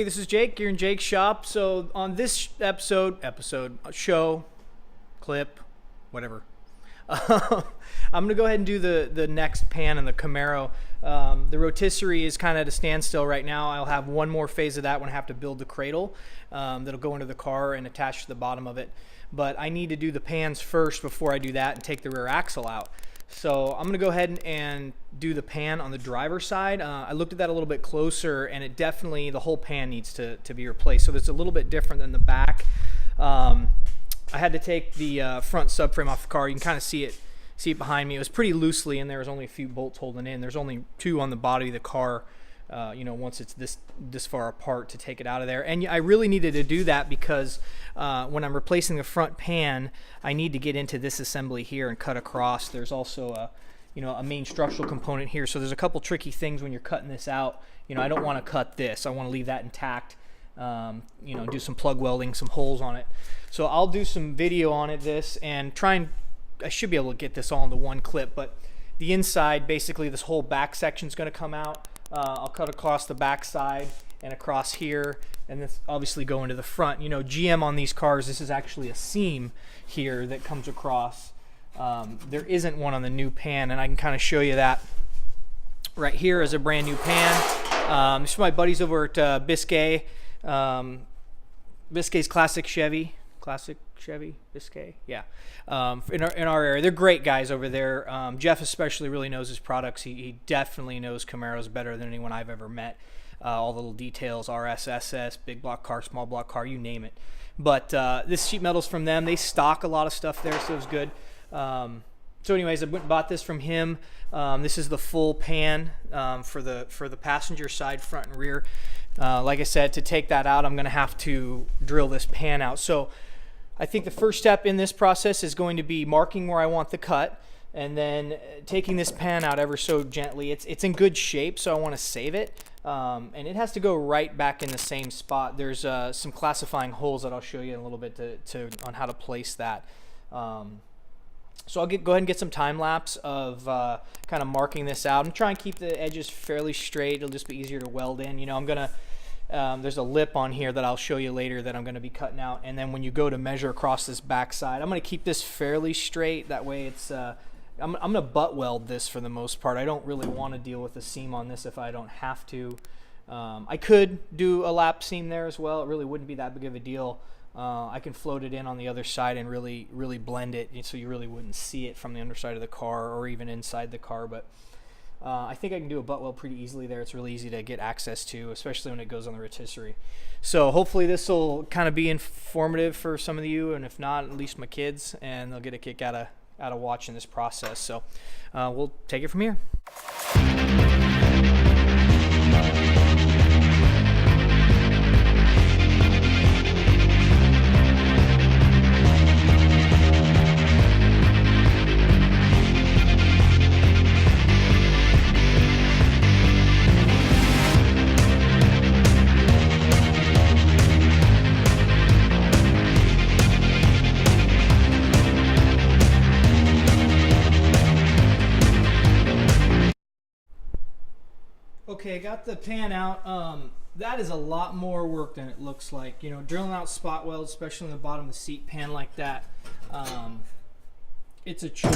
Hey, this is Jake. You're in Jake's shop. So on this show, clip, whatever, I'm going to go ahead and do the next pan in the Camaro. The rotisserie is kind of at a standstill right now. I'll have one more phase of that when I have to build the cradle that'll go into the car and attach to the bottom of it. But I need to do the pans first before I do that and take the rear axle out. So I'm going to go ahead and do the pan on the driver's side. I looked at that a little bit closer, and it definitely, the whole pan needs to be replaced. So it's a little bit different than the back. I had to take the front subframe off the car. You can kind of see it behind me. It was pretty loosely in there. There's only a few bolts holding in. There's only two on the body of the car, once it's this far apart, to take it out of there. And I really needed to do that because when I'm replacing the front pan, I need to get into this assembly here and cut across. There's also a main structural component here. So there's a couple tricky things when you're cutting this out. I don't want to cut this. I want to leave that intact. Do some plug welding, some holes on it. So I'll do some video on this and I should be able to get this all into one clip, but the inside, basically this whole back section is going to come out. I'll cut across the back side and across here, and this obviously go into the front. GM on these cars, this is actually a seam here that comes across. There isn't one on the new pan, and I can kind of show you that. Right here is a brand new pan. This is my buddies over at Biscay. Biscay's Classic Chevy, Biscay, yeah. In our area, they're great guys over there. Jeff especially really knows his products. He definitely knows Camaros better than anyone I've ever met. All the little details, RS, SS, big block car, small block car, you name it. But this sheet metal's from them. They stock a lot of stuff there, so it was good. So anyways, I went and bought this from him. This is the full pan for the passenger side, front and rear. Like I said, to take that out, I'm going to have to drill this pan out. So I think the first step in this process is going to be marking where I want the cut, and then taking this pan out ever so gently. It's in good shape, so I want to save it. And it has to go right back in the same spot. There's some classifying holes that I'll show you in a little bit on how to place that. So I'll go ahead and get some time lapse of kind of marking this out. I'm trying to keep the edges fairly straight. It'll just be easier to weld in. I'm gonna there's a lip on here that I'll show you later that I'm gonna be cutting out. And then when you go to measure across this back side, I'm gonna keep this fairly straight. That way it's I'm gonna butt weld this for the most part. I don't really want to deal with a seam on this if I don't have to. I could do a lap seam there as well. It really wouldn't be that big of a deal. I can float it in on the other side and really blend it so you really wouldn't see it from the underside of the car or even inside the car. But I think I can do a butt weld pretty easily there. It's really easy to get access to, especially when it goes on the rotisserie. So hopefully this will kind of be informative for some of you, and if not, at least my kids, and they'll get a kick out of watching this process. So we'll take it from here. Okay, I got the pan out. That is a lot more work than it looks like. Drilling out spot welds, especially in the bottom of the seat pan like that, it's a chore.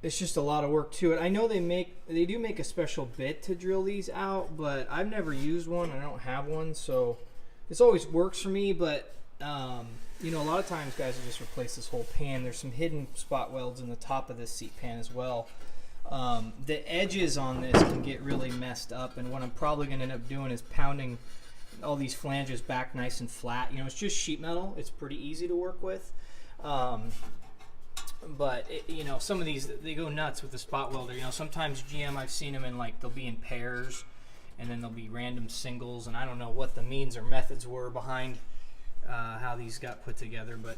It's just a lot of work to it. I know they do make a special bit to drill these out, but I've never used one. I don't have one, so this always works for me. But a lot of times guys will just replace this whole pan. There's some hidden spot welds in the top of this seat pan as well. The edges on this can get really messed up, and what I'm probably going to end up doing is pounding all these flanges back nice and flat. It's just sheet metal. It's pretty easy to work with. But some of these, they go nuts with the spot welder. Sometimes GM, I've seen them in they'll be in pairs, and then there'll be random singles, and I don't know what the means or methods were behind how these got put together, but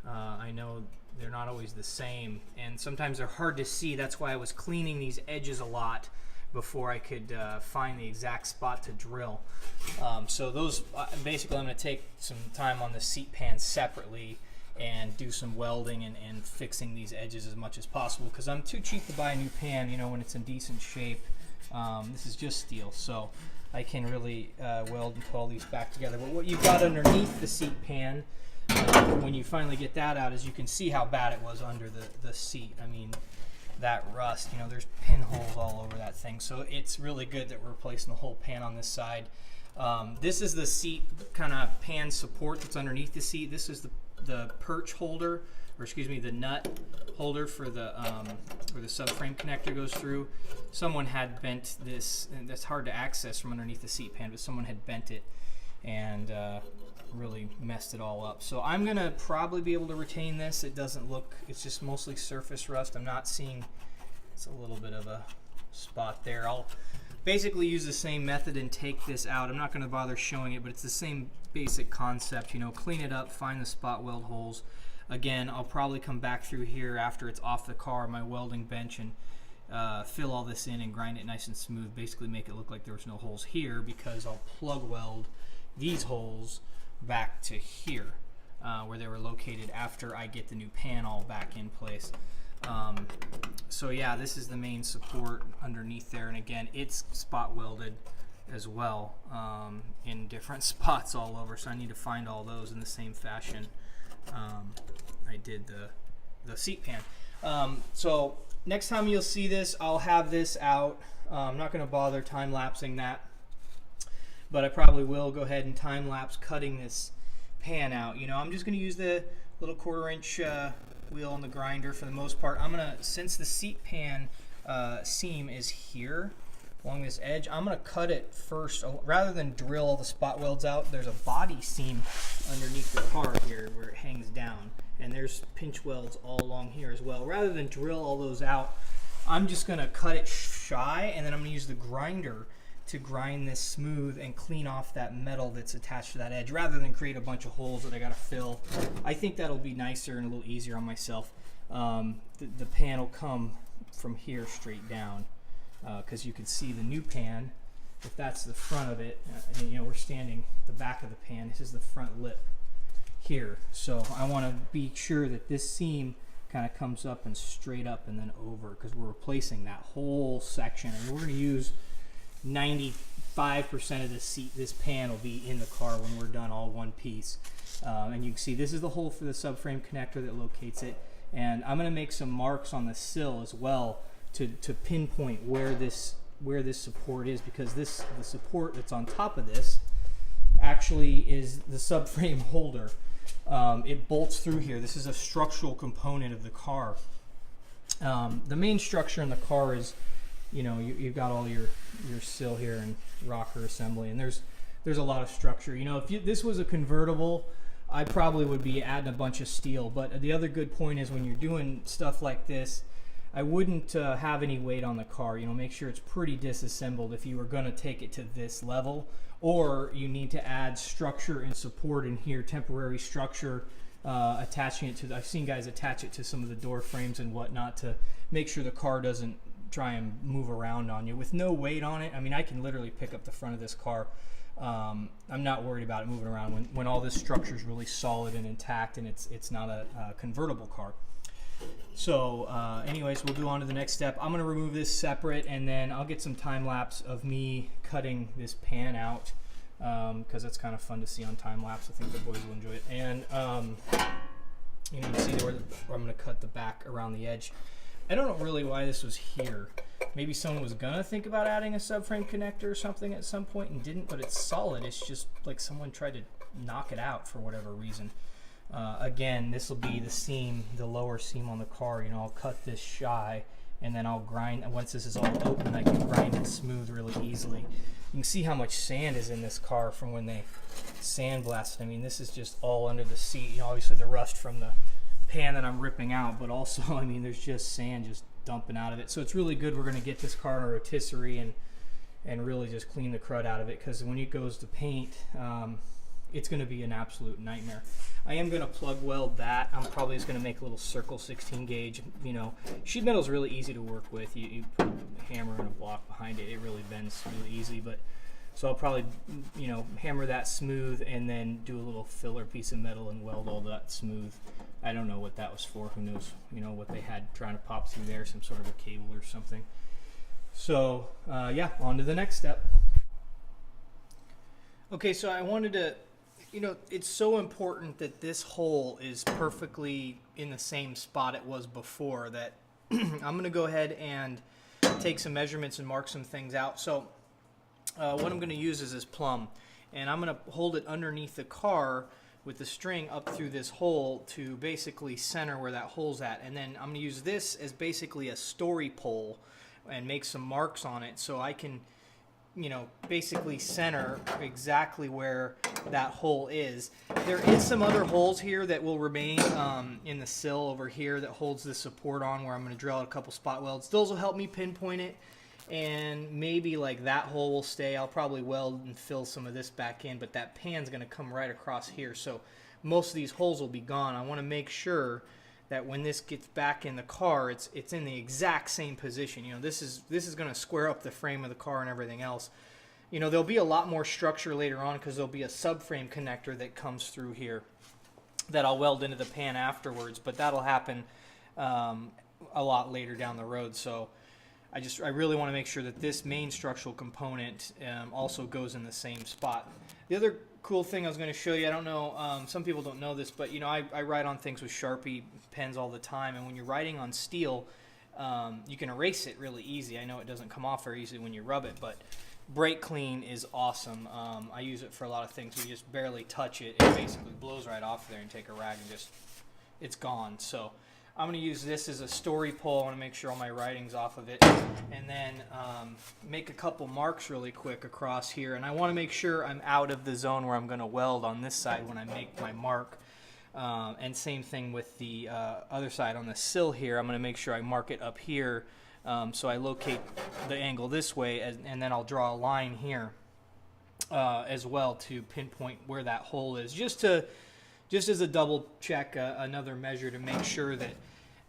I know they're not always the same, and sometimes they're hard to see. That's why I was cleaning these edges a lot before I could find the exact spot to drill. So those, basically I'm going to take some time on the seat pan separately and do some welding and fixing these edges as much as possible, because I'm too cheap to buy a new pan when it's in decent shape. This is just steel, so I can really weld and put all these back together. But what you've got underneath the seat pan, when you finally get that out, is you can see how bad it was under the seat. I mean, that rust, you know, there's pinholes all over that thing. So it's really good that we're replacing the whole pan on this side. This is the seat kind of pan support that's underneath the seat. This is the perch holder, or excuse me, the nut holder for the where the subframe connector goes through. Someone had bent this, and that's hard to access from underneath the seat pan, but someone had bent it and really messed it all up. So I'm gonna probably be able to retain this. It doesn't look, it's just mostly surface rust. I'm not seeing, it's a little bit of a spot there. I'll basically use the same method and take this out. I'm not gonna bother showing it, but it's the same basic concept, you know, clean it up, find the spot weld holes. Again, I'll probably come back through here after it's off the car, my welding bench, and fill all this in and grind it nice and smooth, basically make it look like there was no holes here, because I'll plug weld these holes back to here where they were located after I get the new pan all back in place. So yeah, this is the main support underneath there, and again, it's spot welded as well in different spots all over, so I need to find all those in the same fashion I did the seat pan. So next time you'll see this, I'll have this out. I'm not going to bother time-lapsing that, but I probably will go ahead and time-lapse cutting this pan out. You know, I'm just going to use the little 1/4-inch wheel on the grinder for the most part. I'm going to, since the seat pan seam is here along this edge, I'm going to cut it first. Rather than drill all the spot welds out, there's a body seam underneath the car here where it hangs down, and there's pinch welds all along here as well. Rather than drill all those out, I'm just going to cut it shy, and then I'm going to use the grinder to grind this smooth and clean off that metal that's attached to that edge, rather than create a bunch of holes that I got to fill. I think that'll be nicer and a little easier on myself. The pan will come from here straight down, because you can see the new pan, if that's the front of it, and, you know, we're standing the back of the pan, this is the front lip here. So I want to be sure that this seam kind of comes up and straight up and then over, because we're replacing that whole section, and we're going to use 95% of this pan will be in the car when we're done, all one piece. And you can see this is the hole for the subframe connector that locates it, and I'm going to make some marks on the sill as well to pinpoint where this support is, because the support that's on top of this actually is the subframe holder. It bolts through here. This is a structural component of the car. The main structure in the car is, you know, you've got all your sill here and rocker assembly, and there's a lot of structure. You know, if this was a convertible, I probably would be adding a bunch of steel. But the other good point is, when you're doing stuff like this, I wouldn't have any weight on the car. You know, make sure it's pretty disassembled if you were going to take it to this level, or you need to add structure and support in here, temporary structure, attaching it to, I've seen guys attach it to some of the door frames and whatnot to make sure the car doesn't try and move around on you. With no weight on it, I mean, I can literally pick up the front of this car. I'm not worried about it moving around when all this structure is really solid and intact, and it's not a convertible car. So anyways, we'll go on to the next step. I'm going to remove this separate, and then I'll get some time lapse of me cutting this pan out, because it's kind of fun to see on time lapse. I think the boys will enjoy it. And you know, see where I'm going to cut the back around the edge. I don't know really why this was here. Maybe someone was going to think about adding a subframe connector or something at some point and didn't, but it's solid. It's just like someone tried to knock it out for whatever reason. Again, this will be the seam, the lower seam on the car. You know, I'll cut this shy, and then I'll grind. Once this is all open, I can grind it smooth really easily. You can see how much sand is in this car from when they sandblasted. I mean, this is just all under the seat. You know, obviously the rust from the pan that I'm ripping out, but also, I mean, there's just sand just dumping out of it. So it's really good. We're going to get this car in a rotisserie and really just clean the crud out of it, because when it goes to paint, it's going to be an absolute nightmare. I am going to plug weld that. I'm probably just going to make a little circle 16 gauge. You know, sheet metal is really easy to work with. You put a hammer and a block behind it, it really bends really easy. But so I'll probably, you know, hammer that smooth and then do a little filler piece of metal and weld all that smooth. I don't know what that was for. Who knows? You know, what they had trying to pop through there, some sort of a cable or something. So yeah, on to the next step. Okay, so I wanted to, it's so important that this hole is perfectly in the same spot it was before that I'm going to go ahead and take some measurements and mark some things out. So what I'm going to use is this plumb, and I'm going to hold it underneath the car with the string up through this hole to basically center where that hole's at. And then I'm going to use this as basically a story pole and make some marks on it so I can basically center exactly where that hole is. There is some other holes here that will remain in the sill over here that holds the support on, where I'm going to drill out a couple spot welds. Those will help me pinpoint it, and maybe like that hole will stay. I'll probably weld and fill some of this back in, but that pan's going to come right across here, so most of these holes will be gone. I want to make sure that when this gets back in the car, it's in the exact same position. This is going to square up the frame of the car and everything else. There'll be a lot more structure later on because there'll be a subframe connector that comes through here that I'll weld into the pan afterwards, but that'll happen a lot later down the road. So I really want to make sure that this main structural component also goes in the same spot. The other cool thing I was going to show you, I don't know, some people don't know this, but I write on things with Sharpie pens all the time, and when you're writing on steel, you can erase it really easy. I know it doesn't come off very easily when you rub it, but Brake Clean is awesome. I use it for a lot of things. We just barely touch it. It basically blows right off there, and take a rag and it's gone. So I'm going to use this as a story pole. I want to make sure all my writing's off of it, and then make a couple marks really quick across here. And I want to make sure I'm out of the zone where I'm going to weld on this side when I make my mark. And same thing with the other side on the sill here. I'm going to make sure I mark it up here, so I locate the angle this way, and then I'll draw a line here as well to pinpoint where that hole is, just as a double check, another measure to make sure that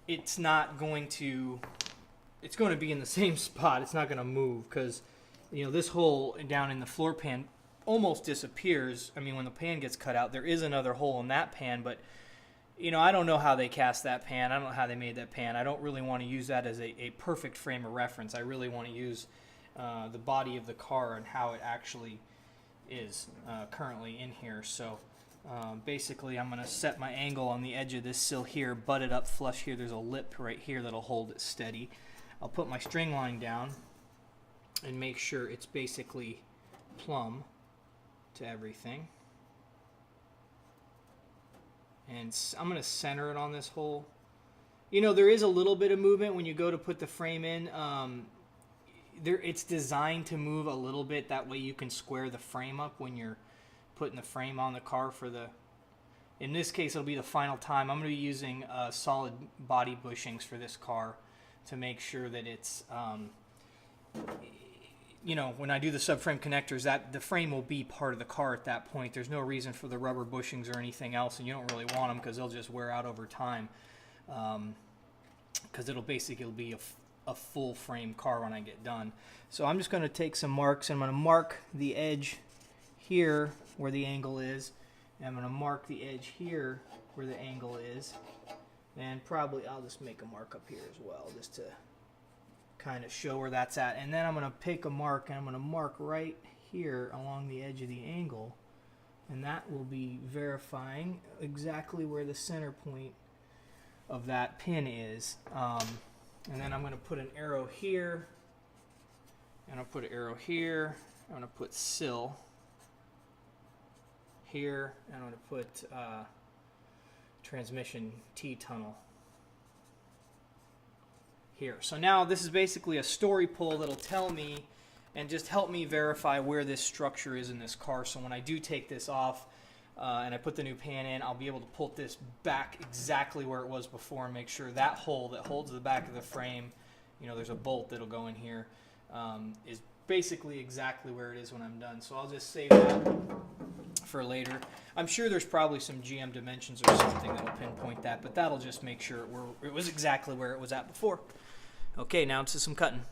it's going to be in the same spot. It's not going to move, because this hole down in the floor pan almost disappears. I mean, when the pan gets cut out, there is another hole in that pan, but I don't know how they cast that pan. I don't know how they made that pan. I don't really want to use that as a perfect frame of reference. I really want to use the body of the car and how it actually is currently in here. So basically, I'm going to set my angle on the edge of this sill here, butt it up flush here. There's a lip right here that'll hold it steady. I'll put my string line down and make sure it's basically plumb to everything. And I'm going to center it on this hole. There is a little bit of movement when you go to put the frame in. It's designed to move a little bit. That way you can square the frame up when you're putting the frame on the car for in this case, it'll be the final time. I'm going to be using solid body bushings for this car to make sure that it's, when I do the subframe connectors, that the frame will be part of the car at that point. There's no reason for the rubber bushings or anything else, and you don't really want them because they'll just wear out over time. Because it'll basically be a full frame car when I get done. So I'm just going to take some marks, and I'm going to mark the edge here where the angle is, and I'm going to mark the edge here where the angle is, and probably I'll just make a mark up here as well, just to kind of show where that's at. And then I'm going to pick a mark, and I'm going to mark right here along the edge of the angle, and that will be verifying exactly where the center point of that pin is. And then I'm going to put an arrow here, and I'll put an arrow here. I'm going to put sill here, and I'm going to put transmission T-tunnel here. So now this is basically a story pole that'll tell me and just help me verify where this structure is in this car. So when I do take this off and I put the new pan in, I'll be able to pull this back exactly where it was before and make sure that hole that holds the back of the frame, there's a bolt that'll go in here, is basically exactly where it is when I'm done. So I'll just save that for later. I'm sure there's probably some GM dimensions or something that'll pinpoint that, but that'll just make sure it was exactly where it was at before. Okay, now to some cutting.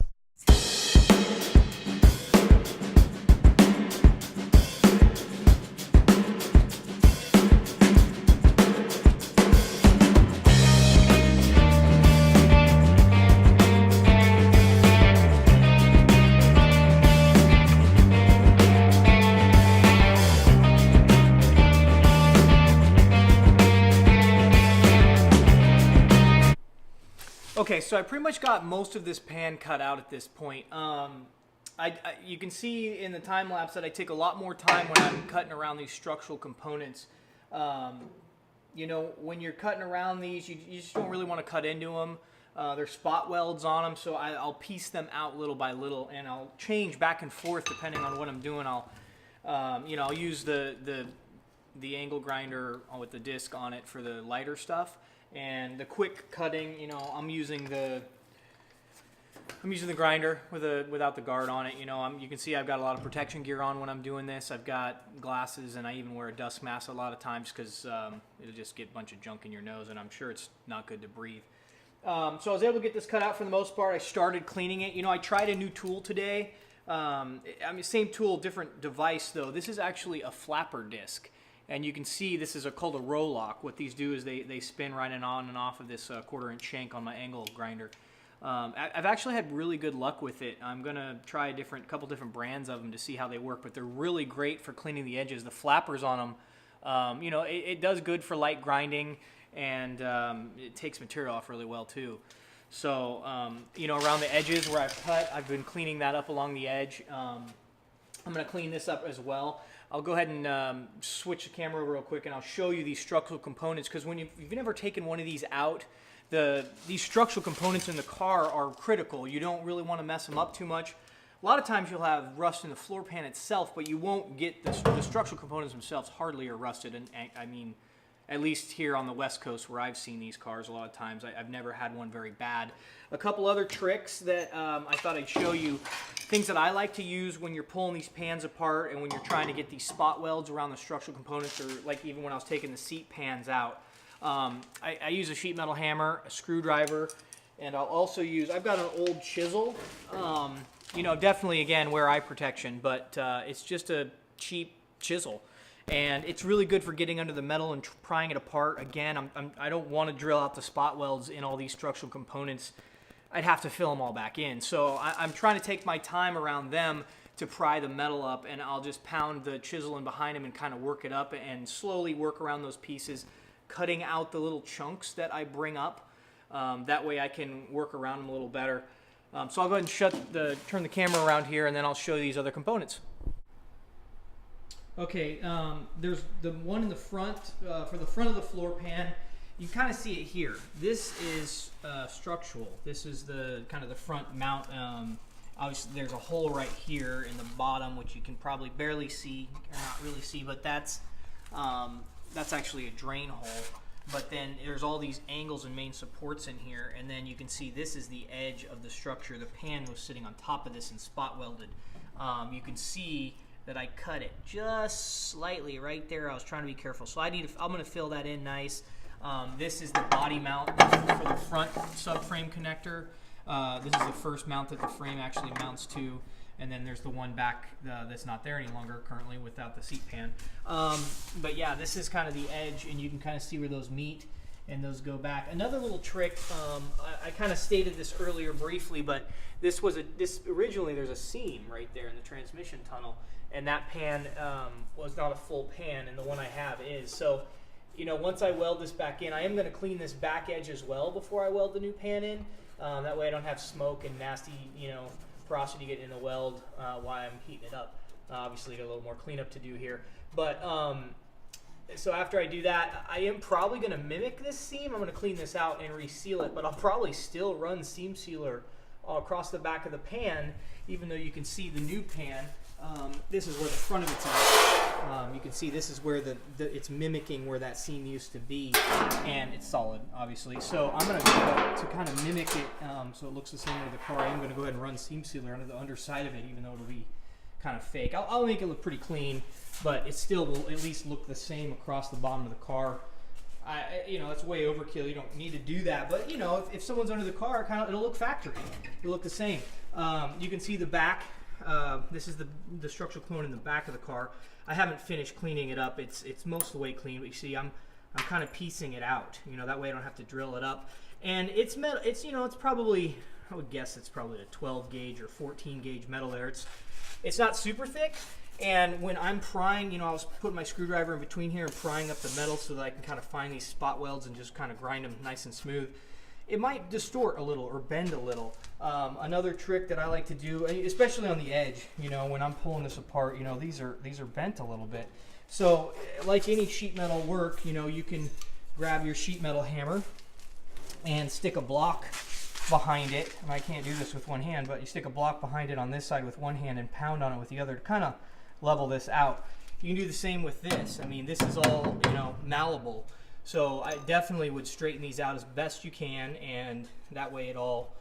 Okay, so I pretty much got most of this pan cut out at this point. You can see in the time lapse that I take a lot more time when I'm cutting around these structural components. You know, when you're cutting around these, you just don't really want to cut into them. There's spot welds on them, so I'll piece them out little by little, and I'll change back and forth depending on what I'm doing. I'll use the angle grinder with the disc on it for the lighter stuff, and the quick cutting, you know, I'm using the grinder without the guard on it. You know, you can see I've got a lot of protection gear on when I'm doing this. I've got glasses, and I even wear a dust mask a lot of times because it'll just get a bunch of junk in your nose, and I'm sure it's not good to breathe. So I was able to get this cut out for the most part. I started cleaning it. You know, I tried a new tool today. Same tool, different device though. This is actually a flapper disc, and you can see this is called a row lock. What these do is they spin right and on and off of this 1/4 inch shank on my angle grinder. I've actually had really good luck with it. I'm gonna try a couple different brands of them to see how they work, but they're really great for cleaning the edges. The flappers on them, you know, it does good for light grinding, and it takes material off really well too. So, you know, around the edges where I've cut, I've been cleaning that up along the edge. I'm going to clean this up as well. I'll go ahead and switch the camera over real quick, and I'll show you these structural components, because when you've never taken one of these out, these structural components in the car are critical. You don't really want to mess them up too much. A lot of times you'll have rust in the floor pan itself, but you won't get the structural components themselves hardly are rusted. And I mean, at least here on the West Coast where I've seen these cars a lot of times, I've never had one very bad. A couple other tricks that I thought I'd show you, things that I like to use when you're pulling these pans apart and when you're trying to get these spot welds around the structural components, or like even when I was taking the seat pans out. I use a sheet metal hammer, a screwdriver, and I'll also I've got an old chisel, you know, definitely again wear eye protection, but it's just a cheap chisel. And it's really good for getting under the metal and prying it apart. Again, I don't want to drill out the spot welds in all these structural components. I'd have to fill them all back in. So I'm trying to take my time around them to pry the metal up, and I'll just pound the chisel in behind them and kind of work it up and slowly work around those pieces, cutting out the little chunks that I bring up. That way I can work around them a little better. So I'll go ahead and turn the camera around here, and then I'll show you these other components. Okay, there's the one in the front, for the front of the floor pan. You kind of see it here. This is structural. This is the kind of the front mount. Obviously, there's a hole right here in the bottom, which you can probably barely see, or not really see, but that's actually a drain hole. But then there's all these angles and main supports in here, and then you can see this is the edge of the structure. The pan was sitting on top of this and spot welded. You can see that I cut it just slightly right there. I was trying to be careful. So I'm going to fill that in nice. This is the body mount for the front subframe connector. This is the first mount that the frame actually mounts to. And then there's the one back that's not there any longer currently without the seat pan. But yeah, this is kind of the edge, and you can kind of see where those meet and those go back. Another little trick, I kind of stated this earlier briefly, but originally there's a seam right there in the transmission tunnel, and that pan was not a full pan, and the one I have is. So, you know, once I weld this back in, I am going to clean this back edge as well before I weld the new pan in. That way I don't have smoke and nasty, you know, porosity getting in the weld while I'm heating it up. Obviously got a little more cleanup to do here. But so after I do that, I am probably going to mimic this seam. I'm going to clean this out and reseal it, but I'll probably still run seam sealer all across the back of the pan, even though you can see the new pan. This is where the front of it's at. You can see this is where it's mimicking where that seam used to be, and it's solid, obviously. So I'm going to go to kind of mimic it so it looks the same way the car. I'm going to go ahead and run seam sealer under the underside of it, even though it'll be kind of fake. I'll make it look pretty clean, but it still will at least look the same across the bottom of the car. You know, it's way overkill. You don't need to do that, but you know, if someone's under the car, it'll look factory. It'll look the same. You can see the back. This is the structural component in the back of the car. I haven't finished cleaning it up. It's most of the way clean, but you see I'm kind of piecing it out. You know, that way I don't have to drill it up. And it's metal. It's, you know, it's probably, I would guess it's probably a 12 gauge or 14 gauge metal there. It's not super thick. And when I'm prying, you know, I was putting my screwdriver in between here and prying up the metal so that I can kind of find these spot welds and just kind of grind them nice and smooth. it might distort a little or bend a little. Another trick that I like to do, especially on the edge, you know, when I'm pulling this apart, you know, these are bent a little bit. So like any sheet metal work, you know, you can grab your sheet metal hammer and stick a block behind it. And I can't do this with one hand, but you stick a block behind it on this side with one hand and pound on it with the other to kind of level this out. You can do the same with this. I mean, this is all, you know, malleable. So I definitely would straighten these out as best you can, and that way it all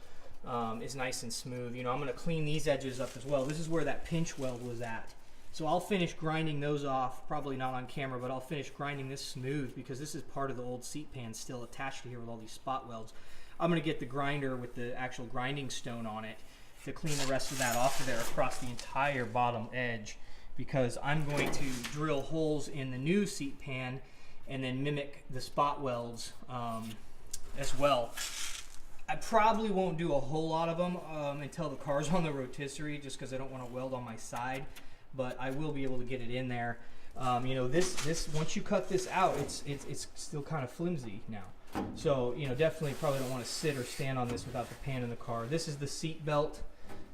is nice and smooth. You know, I'm going to clean these edges up as well. This is where that pinch weld was at. So I'll finish grinding those off, probably not on camera, but I'll finish grinding this smooth because this is part of the old seat pan still attached to here with all these spot welds. I'm going to get the grinder with the actual grinding stone on it to clean the rest of that off of there across the entire bottom edge, because I'm going to drill holes in the new seat pan and then mimic the spot welds as well. I probably won't do a whole lot of them until the car's on the rotisserie, just because I don't want to weld on my side, but I will be able to get it in there. You know, this once you cut this out, it's still kind of flimsy now. So, you know, definitely probably don't want to sit or stand on this without the pan in the car. This is the seat belt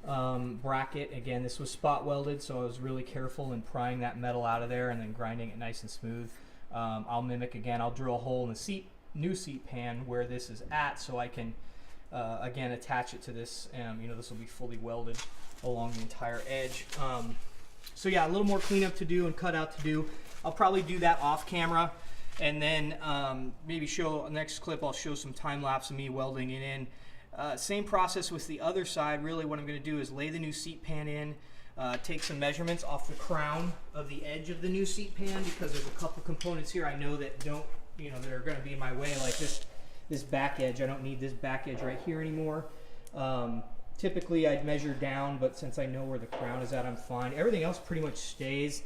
bracket. Again, this was spot welded, so I was really careful in prying that metal out of there and then grinding it nice and smooth. I'll mimic again. I'll drill a hole in the new seat pan where this is at, so I can again attach it to this. You know, this will be fully welded along the entire edge. So yeah, a little more cleanup to do and cut out to do. I'll probably do that off camera, and then maybe show next clip. I'll show some time lapse of me welding it in. Same process with the other side. Really, what I'm going to do is lay the new seat pan in. Take some measurements off the crown of the edge of the new seat pan, because there's a couple components here I know that don't, you know, that are going to be in my way, like this back edge. I don't need this back edge right here anymore. Typically I'd measure down, but since I know where the crown is at, I'm fine. Everything else pretty much stays.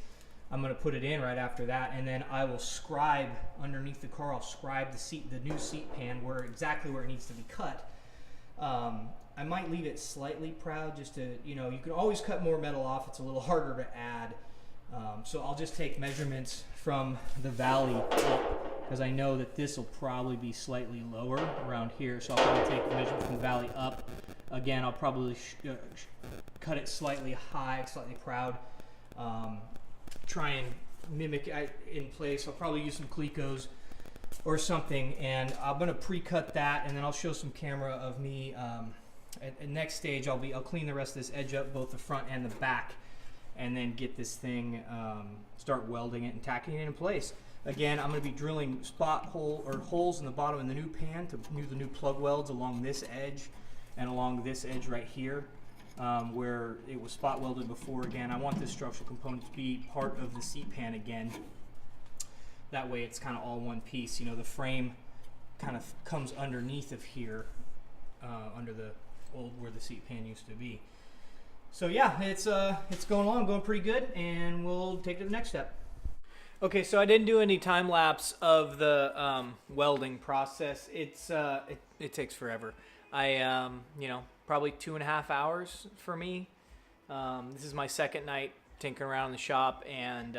I'm going to put it in right after that, and then I will scribe underneath the car. I'll scribe the new seat pan exactly where it needs to be cut. I might leave it slightly proud, just to, you know, you can always cut more metal off. It's a little harder to add. So I'll just take measurements from the valley up, because I know that this will probably be slightly lower around here. So I'll probably take the measurement from the valley up. Again, I'll probably cut it slightly high, slightly proud. Try and mimic it in place. I'll probably use some Clecos or something, and I'm going to pre-cut that, and then I'll show some camera of me. At next stage, I'll clean the rest of this edge up, both the front and the back, and then get this thing, start welding it and tacking it in place. Again, I'm going to be drilling holes in the bottom of the new pan to do the new plug welds along this edge and along this edge right here, where it was spot welded before. Again, I want this structural component to be part of the seat pan again. That way it's kind of all one piece. You know, the frame kind of comes underneath of here, under the where the seat pan used to be. So yeah, it's going along, going pretty good, and we'll take it to the next step. Okay, so I didn't do any time lapse of the welding process. It takes forever. You know, probably 2.5 hours for me. This is my second night tinkering around in the shop, and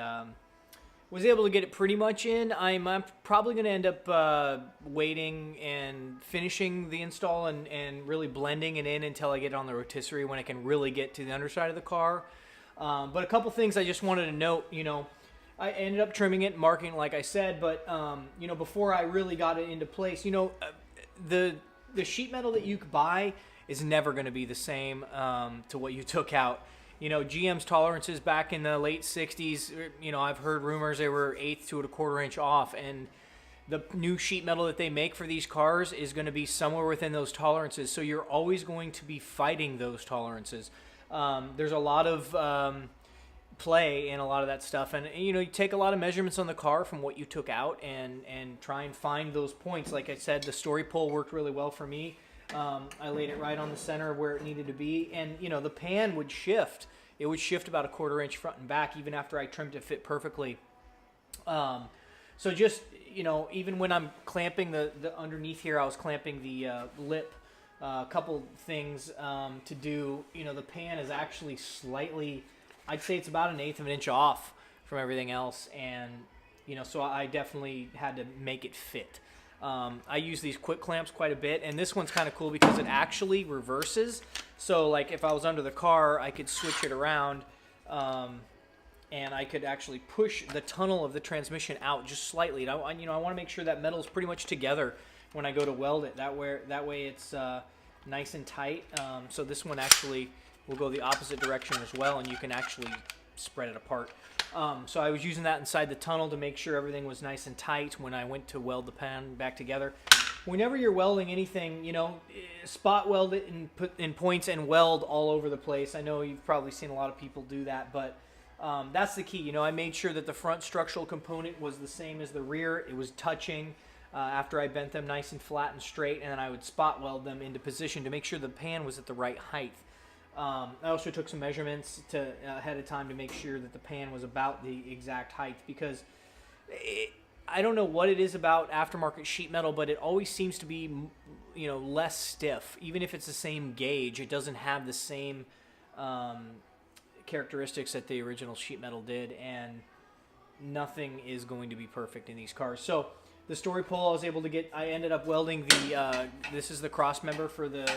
was able to get it pretty much in. I'm probably going to end up waiting and finishing the install and really blending it in until I get it on the rotisserie, when I can really get to the underside of the car. But a couple things I just wanted to note. You know, I ended up trimming it, marking it like I said, but you know, before I really got it into place, you know, the sheet metal that you could buy is never going to be the same to what you took out. You know, GM's tolerances back in the late 60s, you know, I've heard rumors they were 1/8 to 1/4 inch off, and the new sheet metal that they make for these cars is going to be somewhere within those tolerances, so you're always going to be fighting those tolerances. There's a lot of play in a lot of that stuff, and you know, you take a lot of measurements on the car from what you took out and try and find those points. Like I said, the story pole worked really well for me. I laid it right on the center of where it needed to be, and you know, the pan would shift. It would shift about 1/4 inch front and back, even after I trimmed it fit perfectly. So just, you know, even when I'm clamping the underneath here, I was clamping the lip. A couple things to do. You know, the pan is actually slightly, I'd say it's about 1/8 of an inch off from everything else, and you know, so I definitely had to make it fit. I use these quick clamps quite a bit, and this one's kind of cool because it actually reverses. So like if I was under the car, I could switch it around, and I could actually push the tunnel of the transmission out just slightly. I want to make sure that metal's pretty much together when I go to weld it. That way it's nice and tight. So this one actually will go the opposite direction as well, and you can actually spread it apart. So I was using that inside the tunnel to make sure everything was nice and tight when I went to weld the pan back together. Whenever you're welding anything, spot weld it and put in points and weld all over the place. I know you've probably seen a lot of people do that, but that's the key. I made sure that the front structural component was the same as the rear. It was touching after I bent them nice and flat and straight, and then I would spot weld them into position to make sure the pan was at the right height. I also took some measurements ahead of time to make sure that the pan was about the exact height, because I don't know what it is about aftermarket sheet metal, but it always seems to be less stiff. Even if it's the same gauge, it doesn't have the same characteristics that the original sheet metal did, and nothing is going to be perfect in these cars. So the story pole I ended up welding this is the cross member for the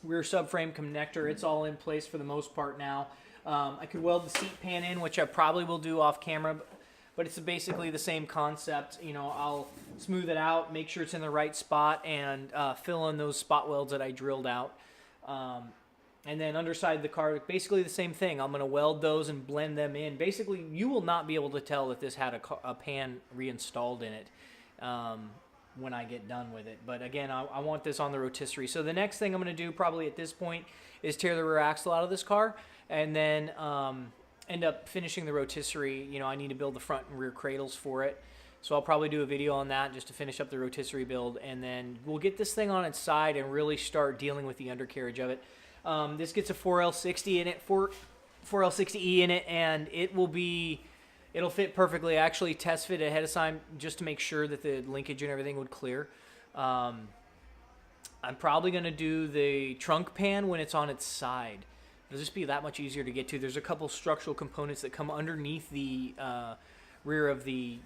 rear subframe connector. It's all in place for the most part now. I could weld the seat pan in, which I probably will do off camera, but it's basically the same concept. I'll smooth it out, make sure it's in the right spot, and fill in those spot welds that I drilled out. And then underside of the car, basically the same thing. I'm going to weld those and blend them in. Basically, you will not be able to tell that this had a pan reinstalled in it when I get done with it. But again, I want this on the rotisserie. So the next thing I'm going to do probably at this point is tear the rear axle out of this car, and then end up finishing the rotisserie. I need to build the front and rear cradles for it. So I'll probably do a video on that just to finish up the rotisserie build, and then we'll get this thing on its side and really start dealing with the undercarriage of it. This gets a 4L60 in it, 4L60E in it, and it'll fit perfectly. I actually test fit ahead of time just to make sure that the linkage and everything would clear. I'm probably going to do the trunk pan when it's on its side. It'll just be that much easier to get to. There's a couple structural components that come underneath the rear of the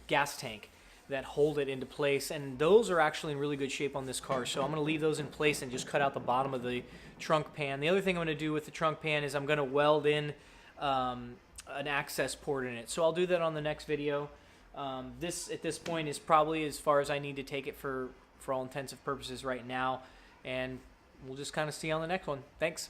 gas tank that hold it into place, and those are actually in really good shape on this car, so I'm going to leave those in place and just cut out the bottom of the trunk pan. The other thing I'm going to do with the trunk pan is I'm going to weld in an access port in it, so I'll do that on the next video. This at this point is probably as far as I need to take it for all intensive purposes right now, and we'll just kind of see on the next one. Thanks.